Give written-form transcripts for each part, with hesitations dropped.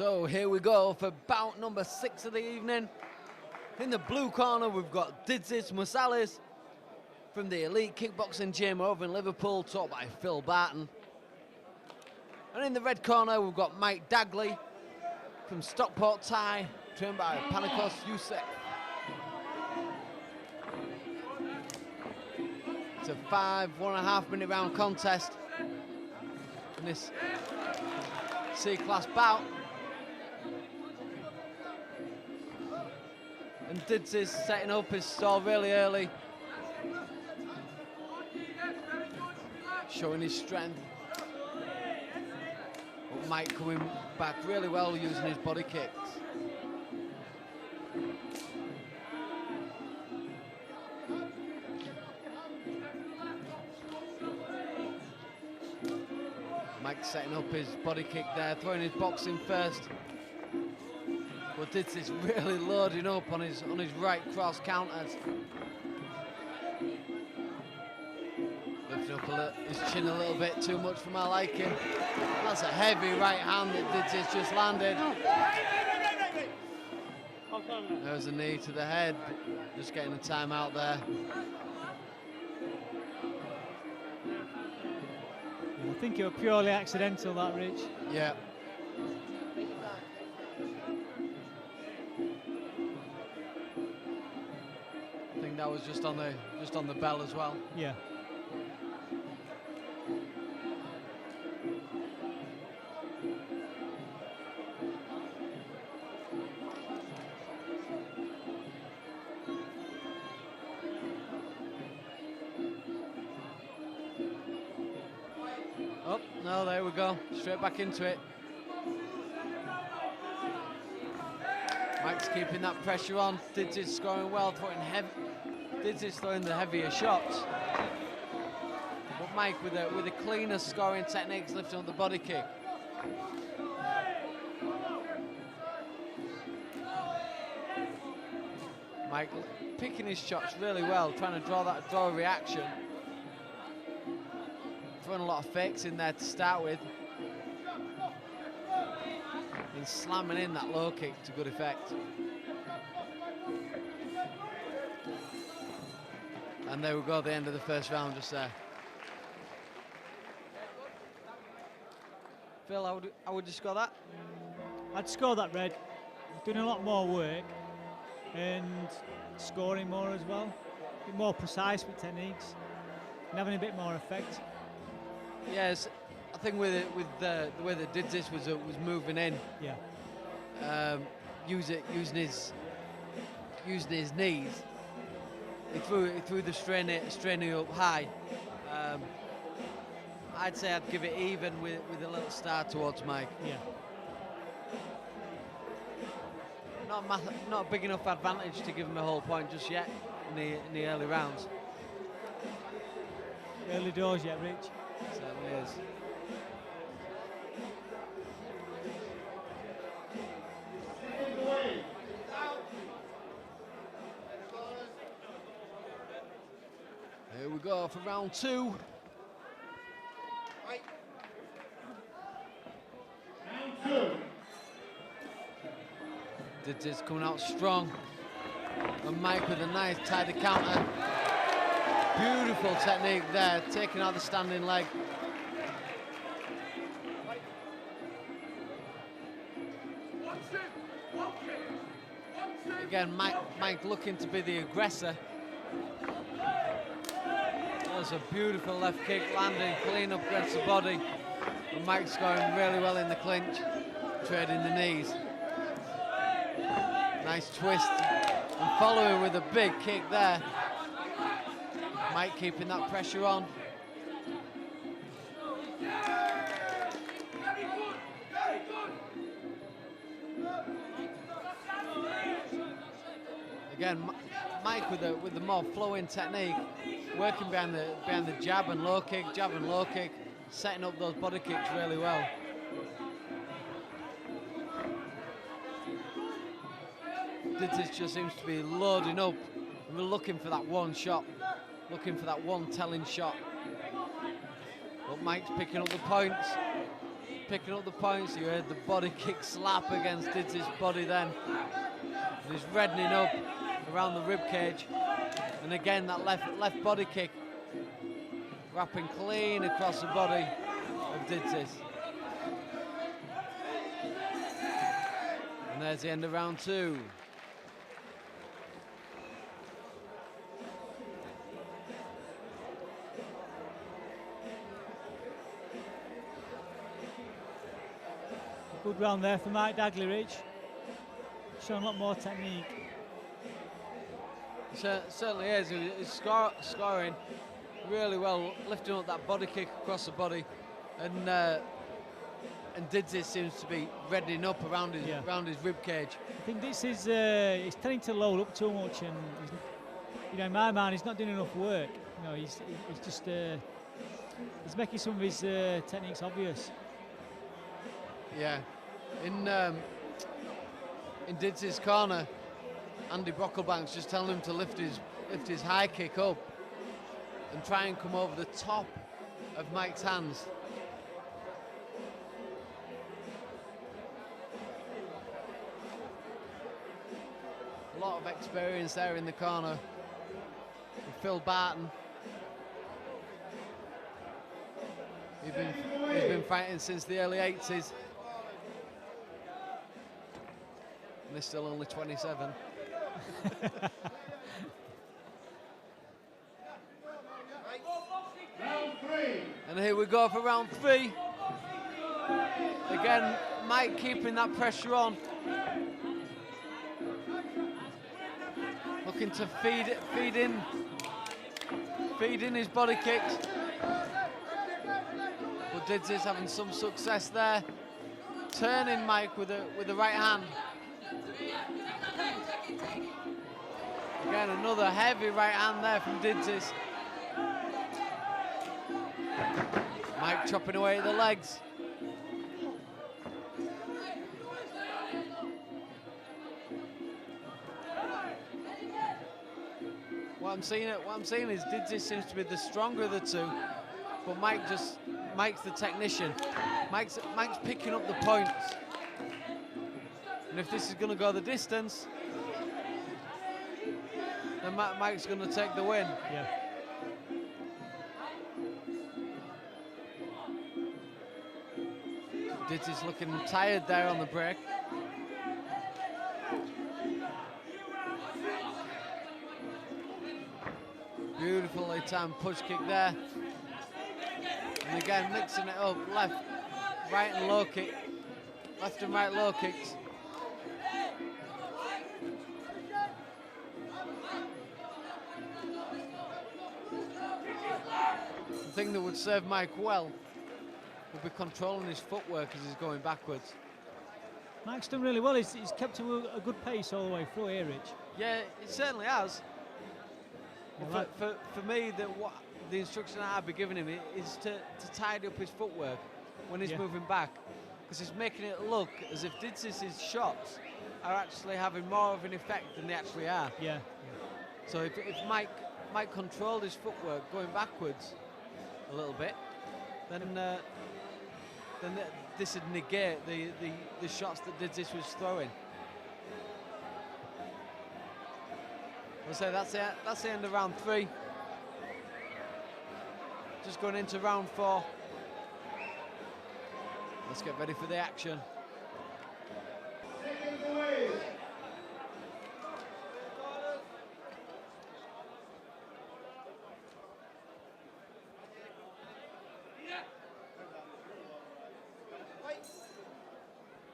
So here we go for bout number 6 of the evening. In the blue corner, we've got Didzis Musulis from the Elite Kickboxing Gym over in Liverpool, taught by Phil Barton. And in the red corner, we've got Mike Dagley from Stockport, Thai, trained by Panikos Youssef. It's a 1.5 minute round contest in this C-class bout. And Didzis setting up his stall really early, showing his strength. But Mike coming back really well using his body kicks. Mike setting up his body kick there, throwing his boxing first. But Didzis really loading up on his right cross counters. Lifting up his chin a little bit too much for my liking. That's a heavy right hand that Didzis just landed. There's a knee to the head, just getting a timeout there. I think it was purely accidental, that, Rich. Yeah. I think that was just on the bell as well. Yeah. Oh, no, there we go. Straight back into it. Mike's keeping that pressure on. Didzis scoring well, Didzis throwing the heavier shots. But Mike with a cleaner scoring techniques, lifting up the body kick. Mike picking his shots really well, trying to draw a reaction. Throwing a lot of fakes in there to start with. And slamming in that low kick to good effect. And there we go, the end of the first round just there. Phil, how would you score that? I'd score that, Red. Doing a lot more work and scoring more as well. Be more precise with techniques and having a bit more effect. Yes, I think with the way that Didzis was moving in, yeah, using his knees, he threw the strainer up high. I'd say I'd give it even with a little star towards Mike. Yeah. Not big enough advantage to give him a whole point just yet in the early rounds. Early doors yet, Rich. Certainly is. Here we go for round 2. Didzis coming out strong. And Mike with a nice tidy counter. Beautiful technique there, taking out the standing leg. Again, Mike looking to be the aggressor. That's a beautiful left kick landing, clean up against the body. And Mike's going really well in the clinch, trading the knees. Nice twist, and following with a big kick there. Mike keeping that pressure on. Again, Mike with the more flowing technique, working behind the jab and low kick, setting up those body kicks really well. Didzis just seems to be loading up. We're looking for that one shot, looking for that one telling shot. But Mike's picking up the points, picking up the points. You heard the body kick slap against Didzis' body then. And he's reddening up around the rib cage. And again, that left body kick wrapping clean across the body of Didzis. And there's the end of round 2. Good round there for Mike Dagley, Rich. Showing a lot more technique. Certainly is. He's scoring really well, lifting up that body kick across the body, and Didzis seems to be reddening up around his rib cage. I think this is he's tending to load up too much, and in my mind, he's not doing enough work. He's just he's making some of his techniques obvious. Yeah, in Didzis' corner, Andy Brocklebank's just telling him to lift his high kick up and try and come over the top of Mike's hands. A lot of experience there in the corner with Phil Barton. He's been fighting since the early 80s. And he's still only 27. And here we go for round 3. Again, Mike keeping that pressure on. Looking to feed in his body kicks. But Didzis having some success there. Turning Mike with the right hand. Again, another heavy right hand there from Didzis. Mike chopping away at the legs. What I'm seeing is Didzis seems to be the stronger of the two, but Mike's the technician. Mike's picking up the points. And if this is going to go the distance, then Mike's going to take the win. Yeah. Didzis looking tired there on the break. Beautifully timed push kick there. And again, mixing it up, left, right and low kick. Left and right low kicks. The thing that would serve Mike well would be controlling his footwork as he's going backwards. Mike's done really well. He's kept to a good pace all the way through here, Rich. Yeah, it certainly has. Yeah, For me, the instruction that I'd be giving him is to tidy up his footwork when he's moving back, because he's making it look as if Didzis' shots are actually having more of an effect than they actually are. Yeah. So if Mike controlled his footwork going backwards a little bit, then this would negate the shots that Didzis was throwing. I'll say that's the end of round 3. Just going into round 4. Let's get ready for the action.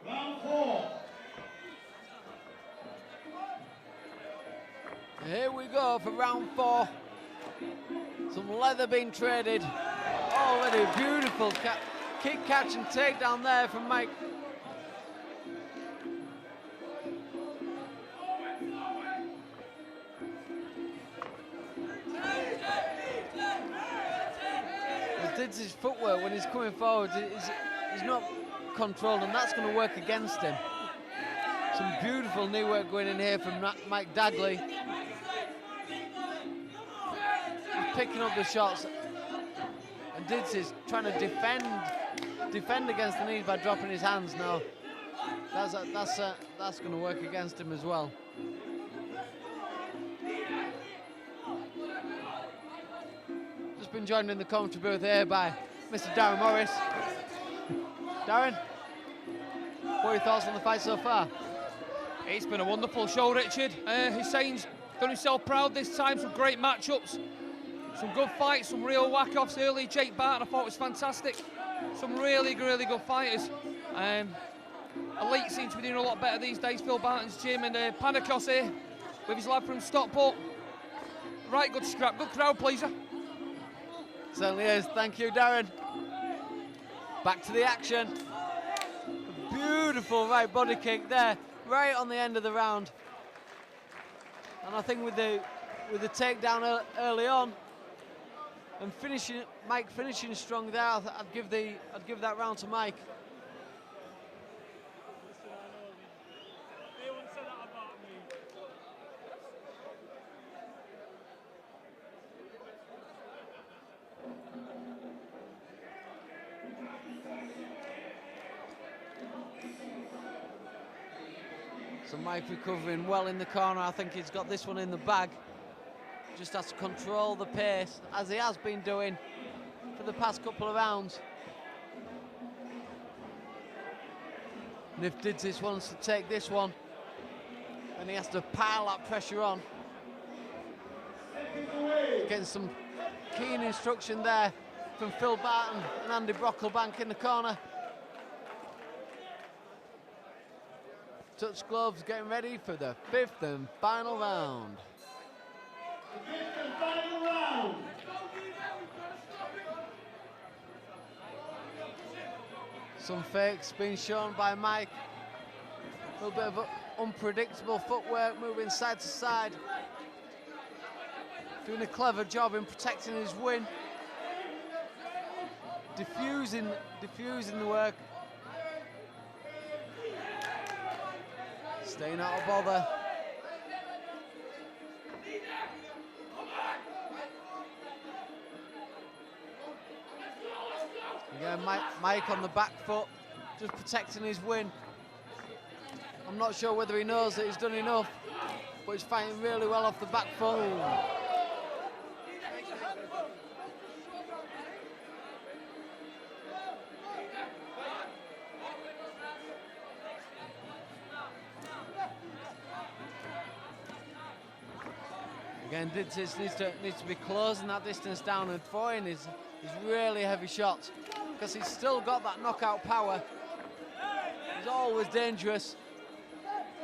Round 4. Here we go for round 4. Some leather being traded. Already beautiful kick, catch and takedown there from Mike. Didzis' footwork when he's coming forward is not controlled, and that's going to work against him. Some beautiful knee work going in here from Mike Dagley. He's picking up the shots, and Didzis trying to defend defend against the knees by dropping his hands. Now, that's going to work against him as well. Just been joined in the commentary booth here by Mr. Darren Morris. Darren, what are your thoughts on the fight so far? It's been a wonderful show, Richard. Hussein's done himself proud this time. Some great matchups, some good fights, some real whack-offs early. Jake Barton, I thought was fantastic. Some really good fighters. Elite seems to be doing a lot better these days. Phil Barton's gym, and Panicos here with his lad from Stockport. Right, good scrap, good crowd pleaser. Certainly is. Thank you, Darren. Back to the action. A beautiful right body kick there, right on the end of the round. And I think with the takedown early on and Mike finishing strong there, I'd give that round to Mike. So Mike recovering well in the corner. I think he's got this one in the bag. Just has to control the pace, as he has been doing for the past couple of rounds. And if Didzis wants to take this one, then he has to pile that pressure on. Getting some keen instruction there from Phil Barton and Andy Brocklebank in the corner. Touch gloves, getting ready for the 5th and final round. The 5th and final round. Some fakes being shown by Mike. A little bit of unpredictable footwork, moving side to side. Doing a clever job in protecting his win. Diffusing the work. Staying out of bother. Again, Mike on the back foot, just protecting his win. I'm not sure whether he knows that he's done enough, but he's fighting really well off the back foot. Again, Didzis needs to be closing that distance down and throwing his really heavy shots, because he's still got that knockout power. He's always dangerous,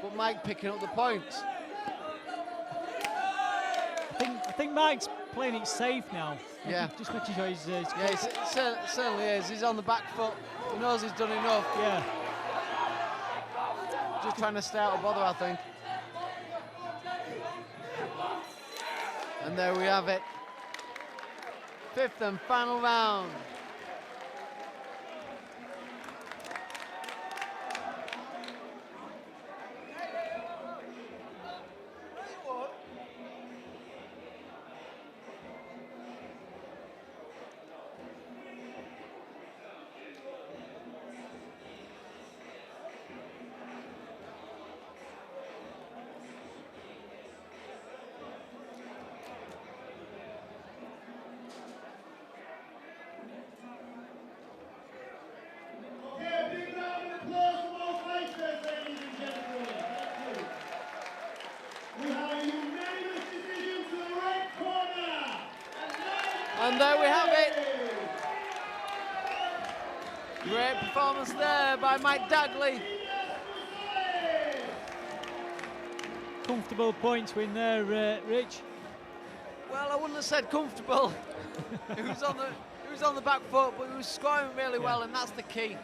but Mike picking up the points. I think Mike's playing it safe now. Yeah. Just making sure he's yeah, he certainly is. He's on the back foot. He knows he's done enough. Yeah. Just trying to stay out of bother, I think. And there we have it. 5th and final round. And there we have it. Great performance there by Mike Dagley. Comfortable points win there, Rich. Well, I wouldn't have said comfortable. He was on the back foot, but he was scoring really well, and that's the key.